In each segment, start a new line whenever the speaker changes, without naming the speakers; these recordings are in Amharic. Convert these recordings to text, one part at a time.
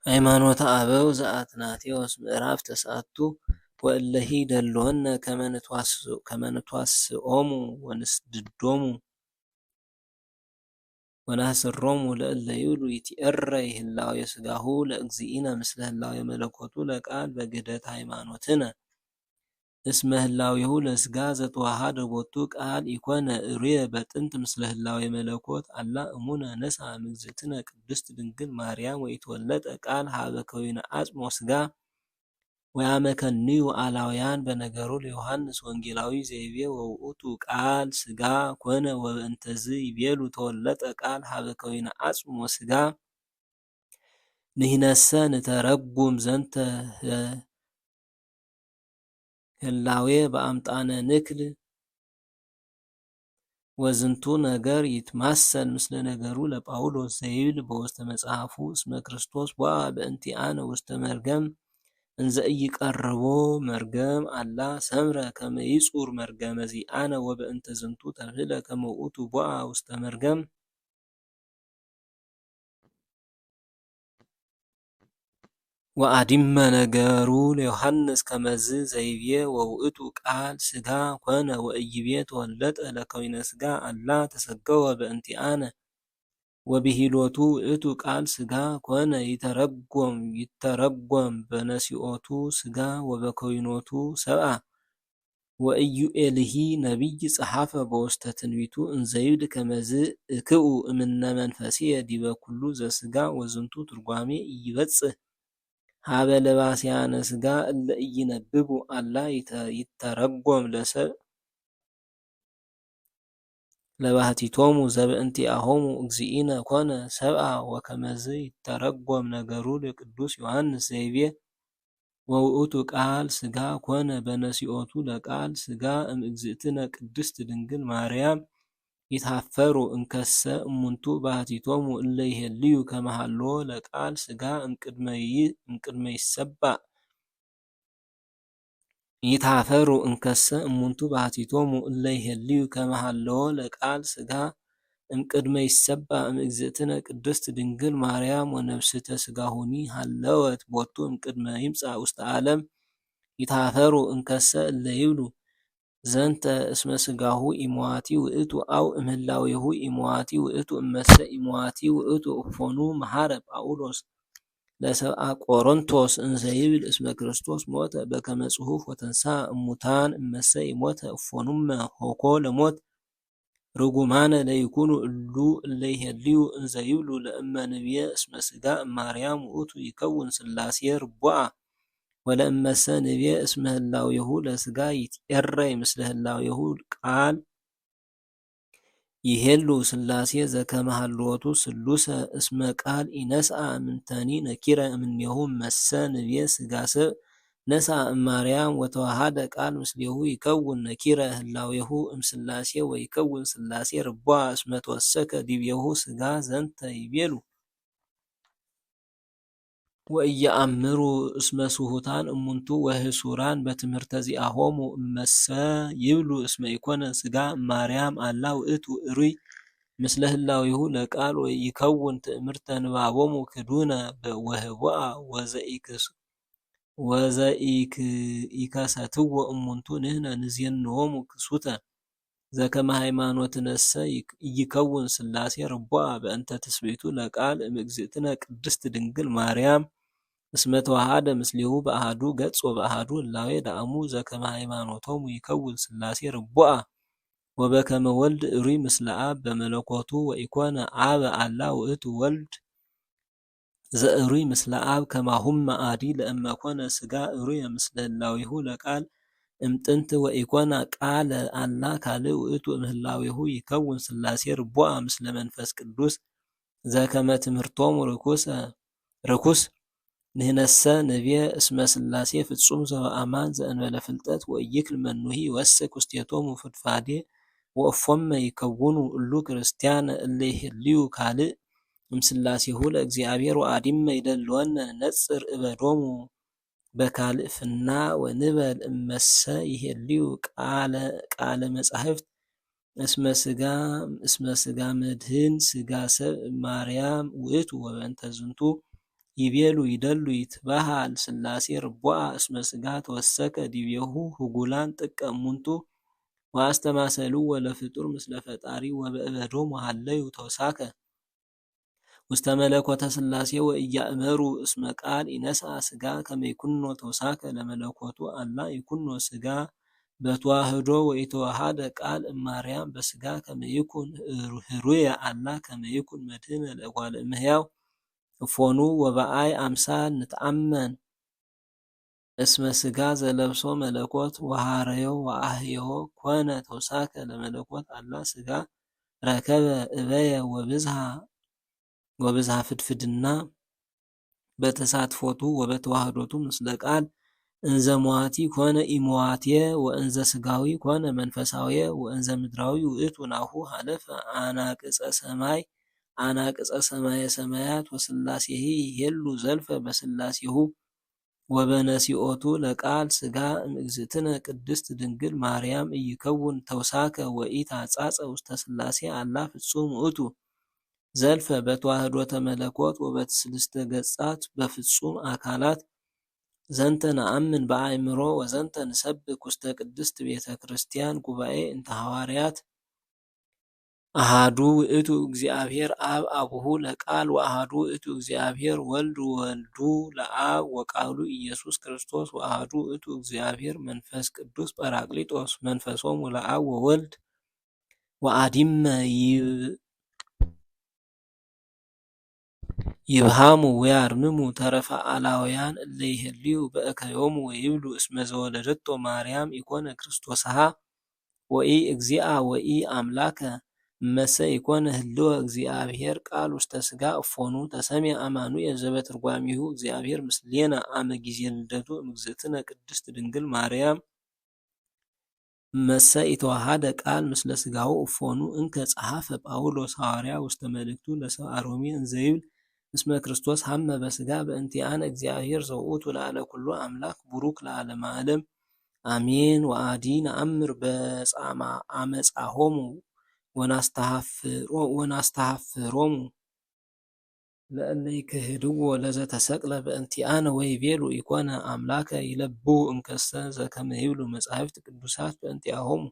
ሃይማኖተ አበው ዘአትናቴዎስ ምዕራፍ ተስዓቱ ወእለሂ ደልወነ ከመ ንትዋስኦሙ ወንስድዶሙ ወናስሮሙ ለእለ ይብሉ ይትዔረይ ህላዌ ሥጋሁ ለእግዚእነ ምስለ ህላዌ መለኮቱ ለቃል በግደት ሃይማኖትነ እስመ ህላዌሁ ለሥጋ ዘተዋሃደ ቦቱ ቃል ኢኮነ እሩየ በጥንት ምስለ ህላዌ መለኮት አላ እሙነ ነሥአ እምእግዝእትነ ቅድስት ድንግል ማርያም ወኢትወለጠ ቃል ሀበ ከዊነ አጽም ወሥጋ ወያመከንዩ አላውያን በነገሩ ለዮሐንስ ወንጌላዊ ዘይቤ ወውእቱ ቃል ሥጋ ኮነ ወበእንተዝ ይቤሉ ተወለጠ ቃል ሀበ ከዊነ አጽም ወሥጋ ንሕነሰ ንተረጉም ዘንተ ህላዌ በአምጣነ ንክል ወዝንቱ ነገር ይትማሰል ምስለ ነገሩ ለጳውሎስ ዘይብል በውስተ መጽሐፉ እስመ ክርስቶስ ቦአ በእንቲአነ ውስተ መርገም እንዘ ኢይቀርቦ መርገም አላ ሰምረ ከመ ይጹር መርገመ ዚአነ ወበእንተ ዝንቱ ተብህለ ከመ ውእቱ ቦአ ውስተ መርገም ወአዲመ ነገሩ ለዮሐንስ ከመዝ ዘይቤ ወውእቱ ቃል ሥጋ ኮነ ወኢይቤ ተወለጠ ለከዊነ ሥጋ አላ ተሰገወ በእንቲአነ ወብሂሎቱ ውእቱ ቃል ሥጋ ኮነ ይተረጎም በነሲኦቱ ሥጋ ወበከዊኖቱ ሰብአ ወኢዩኤልሂ ነቢይ ጸሐፈ በውስተ ትንቢቱ እንዘይብል ከመዝ እክኡ እምነ መንፈስየ ዲበ ኩሉ ዘሥጋ ወዝንቱ ትርጓሜ ኢይበጽሕ ሀበ ለባስያነ ሥጋ እለ ኢይነብቡ አላ ይተረጎም ለሰብእ ለባህቲቶሙ ዘበእንቲአሆሙ እግዚእነ ኮነ ሰብአ ወከመዝ ይተረጎም ነገሩ ለቅዱስ ዮሐንስ ዘይቤ ወውእቱ ቃል ሥጋ ኮነ በነሲኦቱ ለቃል ሥጋ እምእግዝእትነ ቅድስት ድንግል ማርያም ይትሃፈሩ እንከሰ እሙንቱ ባህቲቶሙ እለ ይሄልዩ ከመ ሀልዎ ለቃል ሥጋ እምቅድመ ይሰባእ ይትሃፈሩ እንከሰ እሙንቱ ባህቲቶሙ እለ ይሄልዩ ከመ ሀልዎ ለቃል ሥጋ እምቅድመ ይሰባእ እምእግዝእትነ ቅድስት ድንግል ማርያም ወነፍስተ ሥጋሁኒ ሀለወት ቦቱ እምቅድመ ይምጻእ ውስተ ዓለም ይትሃፈሩ እንከሰ እለ ይብሉ ዘንተ እስመ ሥጋሁ ኢመዋቲ ውእቱ አው እምህላዌሁ ኢመዋቲ ውእቱ እመሰ ኢመዋቲ ውእቱ እፎኑ መሐረ ጳውሎስ ለሰብአ ቆሮንቶስ እንዘ ይብል እስመ ክርስቶስ ሞተ በከመ ጽሑፍ ወተንሥአ እሙታን እመሰ ኢሞተ እፎኑመ ሆኮ ለሞት ርጉማነ ለይኩኑ እሉ እለ ይሄልዩ እንዘ ይብሉ ለእመ ንብየ እስመ ሥጋ እማርያም ውእቱ ይከውን ሥላሴ ርቡአ ወለእመሰ ንብየ እስመ ህላዌሁ ለሥጋ ይትዔረይ ምስለ ህላዌሁ ቃል ይሄሉ ሥላሴ ዘከመ ሀልወቱ ስሉሰ እስመ ቃል ኢነስአ እምንተኒ ነኪረ እምኔሁ እመሰ ንብየ ሥጋ ሰብእ ነስአ እማርያም ወተዋሃደ ቃል ምስሌሁ ይከውን ነኪረ ህላዌሁ እምሥላሴ ወይከውን ሥላሴ ርቡአ እስመ ተወሰከ ዲቤሁ ሥጋ ዘንተ ይቤሉ ወኢየአምሩ እስመ ስሑታን እሙንቱ ወህሱራን በትምህርተ ዚአሆሙ እመሰ ይብሉ እስመ ኢኮነ ሥጋ እማርያም አላ ውእቱ እሩይ ምስለ ህላዌሁ ለቃል ወይከውን ትእምርተ ንባቦሙ ክዱነ ወህቡአ ወዘኢከሰትዎ እሙንቱ ንሕነ ንዜንዎሙ ክሱተ ዘከመ ሃይማኖትነሰ ኢይከውን ሥላሴ ርቡአ በእንተ ትስብእቱ ለቃል እምእግዝእትነ ቅድስት ድንግል ማርያም እስመ ተዋሃደ ምስሌሁ በአሐዱ ገጽ ወበአሐዱ ህላዌ ዳእሙ ዘከመ ሃይማኖቶሙ ይከውን ሥላሴ ርቡአ ወበከመ ወልድ እሩይ ምስለ አብ በመለኮቱ ወኢኮነ አበ አላ ውእቱ ወልድ ዘእሩይ ምስለ አብ ከማሁመ አዲ ለእመ ኮነ ሥጋ እሩየ ምስለ ህላዌሁ ለቃል እምጥንት ወኢኮነ ቃለ አላ ካልእ ውእቱ እምህላዌሁ ይከውን ሥላሴ ርቡአ ምስለ መንፈስ ቅዱስ ዘከመ ትምህርቶሙ ርኩስ ንሕነሰ ንብየ እስመ ሥላሴ ፍጹም ዘበአማን ዘእንበለ ፍልጠት ወኢይክል መኑሂ ይወስክ ውስቴቶሙ ፍድፋዴ ወእፎመ ይከውኑ እሉ ክርስቲያነ እለ ይሄልዩ ካልእ እምሥላሴሁ ለእግዚአብሔር ወአዲመ ይደልወነ ንነጽር እበዶሙ በካልእፍና ወንበል እመሰ ይሄልዩ ቃለ መጻሕፍት እስመ ሥጋ መድህን ሥጋ ሰብእ ማርያም ውእቱ ወበእንተ ዝንቱ ይቤሉ ይደሉ ይትበሃል ሥላሴ ርቡአ እስመ ሥጋ ተወሰከ ዲቤሁ ህጉላን ጥቀ እሙንቱ ወአስተማሰልዎ ለፍጡር ምስለ ፈጣሪ ወበእበዶሙ ሀለዩ ተውሳከ ውስተ መለኮተ ሥላሴ ወኢያእመሩ እስመ ቃል ኢነስአ ሥጋ ከመ ይኩኖ ተውሳከ ለመለኮቱ አላ ይኩኖ ሥጋ በተዋህዶ ወኢተዋሃደ ቃል እማርያም በሥጋ ከመ ይኩን ህሩየ አላ ከመ ይኩን መድህነ ለእጓለ እመሕያው እፎኑ ወበአይ አምሳል ንተአመን እስመ ሥጋ ዘለብሶ መለኮት ወሃረዮ ወአህዮ ኮነ ተውሳከ ለመለኮት አላ ሥጋ ረከበ እበየ ወብዝሃ ፍድፍድና በተሳትፎቱ ወበተዋህዶቱ ምስለ ቃል እንዘ መዋቲ ኮነ ኢመዋትየ ወእንዘ ሥጋዊ ኮነ መንፈሳዊ ወእንዘ ምድራዊ ውእቱ ናሁ ሀለፈ አናቅጸ ሰማየ ሰማያት ወሥላሴሂ ይሄሉ ዘልፈ በሥላሴሁ ወበነሲኦቱ ለቃል ሥጋ እምእግዝእትነ ቅድስት ድንግል ማርያም ኢይከውን ተውሳከ ወኢታጻጸ ውስተ ሥላሴ አላ ፍጹም ውእቱ ዘልፈ በተዋህዶተ መለኮት ወበትስልስተ ገጻት በፍጹም አካላት ዘንተ ነአምን በአእምሮ ወዘንተ ንሰብክ ውስተ ቅድስት ቤተ ክርስቲያን ጉባኤ እንተ ሐዋርያት አሃዱ ውእቱ እግዚአብሔር አብ አቡሁ ለቃል ወአሃዱ ውእቱ እግዚአብሔር ወልድ ወልዱ ለአብ ወቃሉ ኢየሱስ ክርስቶስ ወአሃዱ ውእቱ እግዚአብሔር መንፈስ ቅዱስ ጰራቅሊጦስ መንፈሶሙ ለአብ ወወልድ ወአዲመ ይብሃሙ ወያርምሙ ተረፈ አላውያን እለ ይሄልዩ በእከዮሙ ወይብሉ እስመ ዘወለደቶ ማርያም ኢኮነ ክርስቶስሃ ወኢ እግዚአ ወኢ አምላከ እመሰ ኢኮነ ህልወ እግዚአብሔር ቃል ውስተ ሥጋ እፎኑ ተሰምየ አማኑኤል ዘበትርጓሚሁ እግዚአብሔር ምስሌነ አመ ጊዜ ልደቱ እምእግዝእትነ ቅድስት ድንግል ማርያም እመሰ ኢተዋሃደ ቃል ምስለ ሥጋሁ እፎኑ እንከ ጸሐፈ ጳውሎስ ሐዋርያ ውስተ መልእክቱ ለሰብአ ሮሜ እንዘ ይብል እስመ ክርስቶስ ሀመ በሥጋ በእንቲአነ እግዚአብሔር ዘውእቱ ለዓለ ኩሉ አምላክ ቡሩክ ለዓለመ ዓለም አሜን። ወአዲ ነአምር በጻማ አመጻሆሙ ወናስተሐፍሮሙ ለእለ ይክህድዎ ለዘተሰቅለ በእንቲአነ ወይቤሉ ኢኮነ አምላከ ይለብቡ እምከሰ ዘከመ ይብሉ መጻሕፍት ቅዱሳት በእንቲአሆሙ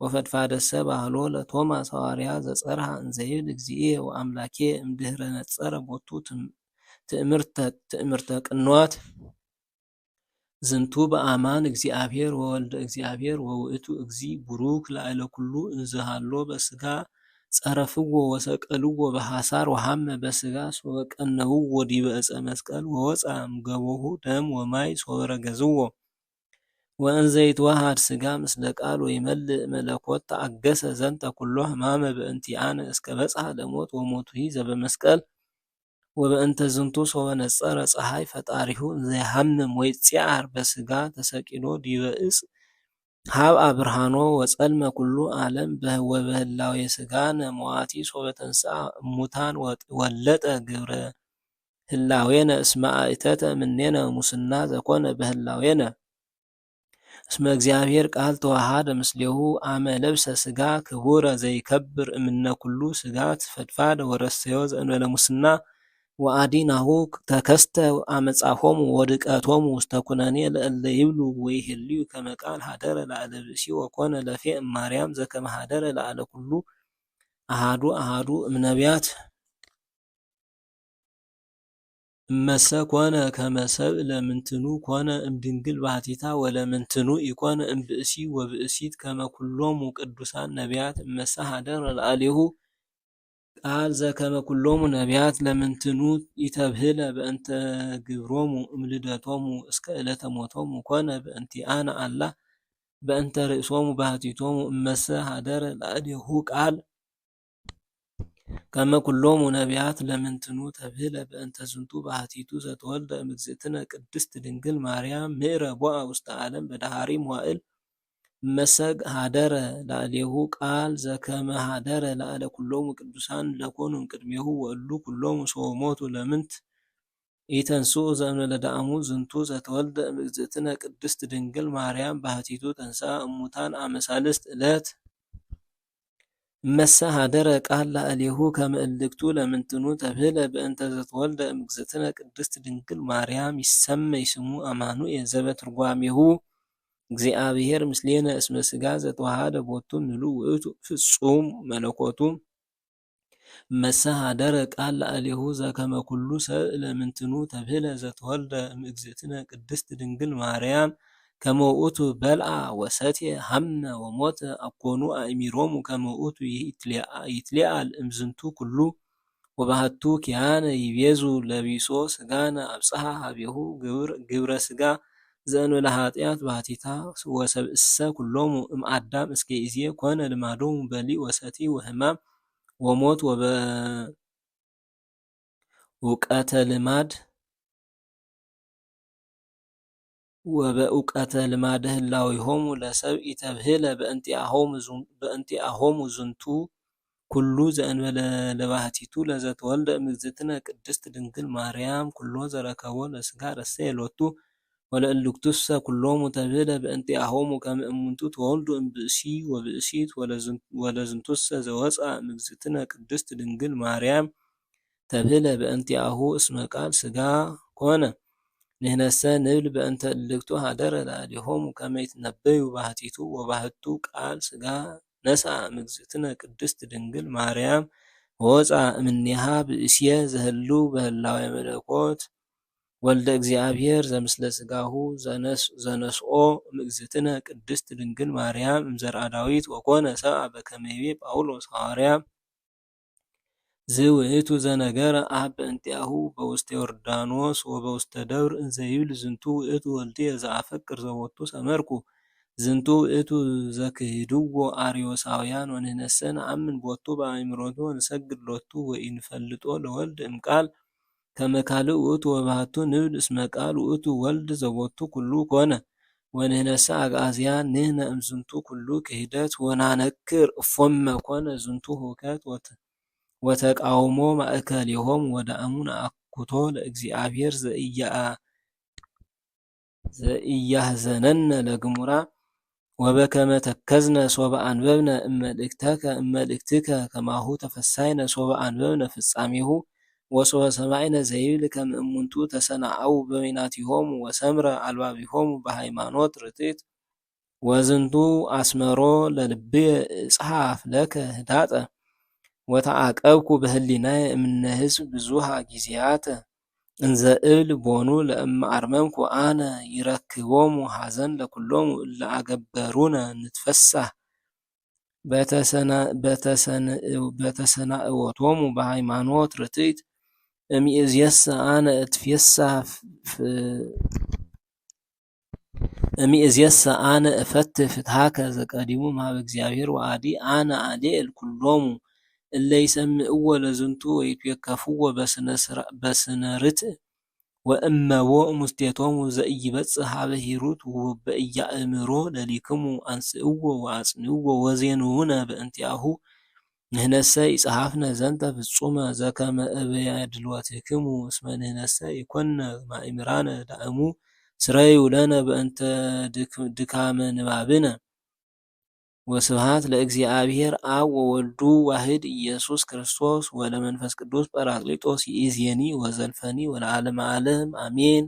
ወፈድፋደሰ ባህሎ ለቶማስ ሐዋርያ ዘጸርሐ እንዘ ይብል እግዚእየ ወአምላኬ እምድኅረ ነጸረ ቦቱ ትእምርተ ቅንዋት ዝንቱ በአማን እግዚአብሔር ወወልደ እግዚአብሔር ወውእቱ እግዚእ ቡሩክ ላዕለ ኩሉ እንዘ ሀሎ በሥጋ ጸረፍዎ ወሰቀልዎ በሐሳር ወሐመ በሥጋ ሶበ ቀነውዎ ዲበ ዕፀ መስቀል ወወፃ እምገቦሁ ደም ወማይ ሶበ ረገዝዎ ወእንዘ ይትወሃድ ሥጋ ምስለ ቃል ወይመልእ መለኮት ተአገሰ ዘንተ ኩሎ ሕማመ በእንቲአነ እስከ በጽሐ ለሞት ወሞቱሂ ዘበመስቀል ወበእንተ ዝንቱ ሶበ ነጸረ ፀሐይ ፈጣሪሁ ዘይሐምም ወይጽዓር በሥጋ ተሰቂሎ ዲበ ዕፅ ሀብአ ብርሃኖ ወጸልመ ኩሉ ዓለም ወበህላዌ ሥጋነ መዋቲ ሶበ ተንሥአ እሙታን ወለጠ ግብረ ህላዌነ እስመ አእተተ እምኔነ ሙስና ዘኮነ በህላዌነ እስመ እግዚአብሔር ቃል ተዋሃደ ምስሌሁ አመ ለብሰ ሥጋ ክቡረ ዘይከብር እምነ ኩሉ ሥጋት ፈድፋደ ወረሰዮ ዘእንበለ ሙስና ወአዲናሁ ተከስተ አመጻሆሙ ወድቀቶሙ ውስተ ኩነኔ ለእለ ይብሉ ወይሄልዩ ከመ ቃል ሀደረ ላዕለ ብእሲ ወኮነ ለፌ እማርያም ዘከመ ሀደረ ላዕለ ኩሉ አሃዱ እምነቢያት እመሰ ኮነ ከመ ሰብእ ለምንትኑ ኮነ እምድንግል ባሕቲታ ወለምንትኑ ኢኮነ እምብእሲ ወብእሲት ከመ ኩሎሙ ቅዱሳን ነቢያት እመሰ ሀደረ ላዕሌሁ ቃል ዘከመ ኩሎሙ ነቢያት ለምንትኑ ኢተብህለ በእንተ ግብሮሙ እምልደቶሙ እስከ ዕለተ ሞቶሙ ኮነ በእንቲአነ አላ በእንተ ርእሶሙ ባሕቲቶሙ እመሰ ሀደረ ላዕሌሁ ቃል ከመ ኩሎሙ ነቢያት ለምንትኑ ተብህለ በእንተ ዝንቱ ባሕቲቱ ዘተወልደ እምእግዝእትነ ቅድስት ድንግል ማርያም ምዕረ ቦአ ውስተ ዓለም በዳህሪ መዋዕል እመሰ ሀደረ ላዕሌሁ ቃል ዘከመ ሀደረ ላዕለ ኩሎሙ ቅዱሳን ለኮኑ እምቅድሜሁ ወእሉ ኩሎሙ ሶበ ሞቱ ለምንት ኢተንሥኡ ዘእንበለ ዳእሙ ዝንቱ ዘተወልደ እምእግዝእትነ ቅድስት ድንግል ማርያም ባሕቲቱ ተንሥአ እሙታን አመ ሣልስት ዕለት እመሰ ሀደረ ቃል ላዕሌሁ ከመ እልክቱ ለምንትኑ ተብህለ በእንተ ዘተወልደ እምእግዝእትነ ቅድስት ድንግል ማርያም ይሰመይ ስሙ አማኑኤል ዘበትርጓሜሁ እግዚአብሔር ምስሌነ እስመ ሥጋ ዘተዋሃደ ቦቱ ምሉእ ውእቱ ፍጹም መለኮቱ። እመሰ ሀደረ ቃል ላዕሌሁ ዘከመ ኩሉ ሰብእ ለምንትኑ ተብህለ ዘተወልደ እምእግዝእትነ ቅድስት ድንግል ማርያም ከመ ውእቱ በልዐ ወሰትየ ሀመ ወሞተ አኮኑ አእሚሮሙ ከመ ውእቱ ይትለአል እምዝንቱ ኩሉ ወባህቱ ኪያነ ይቤዙ ለቢሶ ሥጋነ አብጽሐ ሀቤሁ ግብረ ሥጋ ዘእንበለ ኃጢአት ባሕቲታ ወሰብእሰ ኩሎሙ እምአዳም እስከ ይእዜ ኮነ ልማዶሙ በሊዕ ወሰቲይ ወሕማም ወሞት ወበእውቀተ ልማደ ህላዌሆሙ ለሰብእ ኢተብህለ በእንቲአሆሙ ዝንቱ ኩሉ ዘእንበለ ለባሕቲቱ ለዘተወልደ እምእግዝእትነ ቅድስት ድንግል ማርያም ኩሎ ዘረከቦ ለሥጋ ረሰየ ሎቱ ወለእልክቱሰ ኩሎሙ ተብህለ በእንቲአሆሙ ከመ እሙንቱ ተወልዱ እምብእሲ ወብእሲት ወለዝንቱሰ ዘወፅአ እምእግዝእትነ ቅድስት ድንግል ማርያም ተብህለ በእንቲአሁ እስመ ቃል ሥጋ ኮነ። ንሕነሰ ንብል በእንተ እልክቱ ሀደረ ላዕሌሆሙ ከመ ይትነበዩ ባሕቲቱ ወባሕቱ ቃል ሥጋ ነስአ እምእግዝእትነ ቅድስት ድንግል ማርያም ወወፅአ እምኔሃ ብእስየ ዘህልው በህላዌ መለኮት ወልደ እግዚአብሔር ዘምስለ ሥጋሁ ዘነስኦ እምእግዝእትነ ቅድስት ድንግል ማርያም እምዘርአ ዳዊት ወኮነ ሰብአ በከመ ይቤ ጳውሎስ ሐዋርያ ዝውእቱ ዘነገረ አብ በእንቲአሁ በውስተ ዮርዳኖስ ወበውስተ ደብር እንዘ ይብል ዝንቱ ውእቱ ወልድየ ዘአፈቅር ዘቦቱ ሰመርኩ ዝንቱ ውእቱ ዘክህድዎ አርዮሳውያን ወንሕነሰ ነአምን ቦቱ በአእምሮቱ ወንሰግድ ሎቱ ወኢንፈልጦ ለወልድ እምቃል ከመ ካልእ ውእቱ ወባሕቱ ንብል እስመ ቃል ውእቱ ወልድ ዘቦቱ ኩሉ ኮነ። ወንሕነሰ አግዓዝያን ንሕነ እምዝንቱ ኩሉ ክህደት ወናነክር እፎመ ኮነ ዝንቱ ሁከት ወተቃውሞ ማእከሌሆሙ ወዳእሙ ነአኩቶ ለእግዚአብሔር ዘኢያሕዘነነ ለግሙራ ወበከመ ተከዝነ ሶበ አንበብነ እመልእክትከ ከማሁ ተፈሳይነ ሶበ አንበብነ ፍጻሜሁ ወሶበ ሰማዕነ ዘይብል ከመ እሙንቱ ተሰናአው በበይናቲሆሙ ወሰምረ አልባቢሆሙ በሃይማኖት ርትዕት ወዝንቱ አስመሮ ለልብየ እጽሐፍ ለከ ህዳጠ ወተዓቀብኩ በህሊናየ እምነ ሕዝብ ብዙሃ ጊዜያተ እንዘ እብል ቦኑ ለእመ አርመምኩ አነ ይረክቦሙ ሐዘን ለኩሎሙ እለ አገበሩነ ንትፈሳህ በተሰናእወቶሙ በሃይማኖት ርትዕት እምይእዜሰ አነ እፈትህ ፍትሐከ ዘቀዲሙ እምኀበ እግዚአብሔር ወአዲ አነ አልዔል ኩሎሙ እለ ይሰምዕዎ ለዝንቱ ወይትዌከፍዎ በስነ ርትዕ ወእመቦ እሙስቴቶሙ ዘኢይበጽሕ ኀበ ሂሩት በኢያእምሮ ለሊክሙ አንስእዎ ወአጽንዕዎ ወዜንውነ በእንቲአሁ ንሕነሰ ይጸሐፍነ ዘንተ ፍጹመ ዘከመ እበያድልወትክሙ እስመ ንሕነሰ ኢኮነ ማእምራነ ዳእሙ ስረዩ ለነ በእንተ ድካመ ንባብነ። ወስብሐት ለእግዚአብሔር አብ ወወልዱ ዋሕድ ኢየሱስ ክርስቶስ ወለመንፈስ ቅዱስ ጰራቅሊጦስ ይእዜኒ ወዘልፈኒ ወለዓለመ ዓለም አሜን።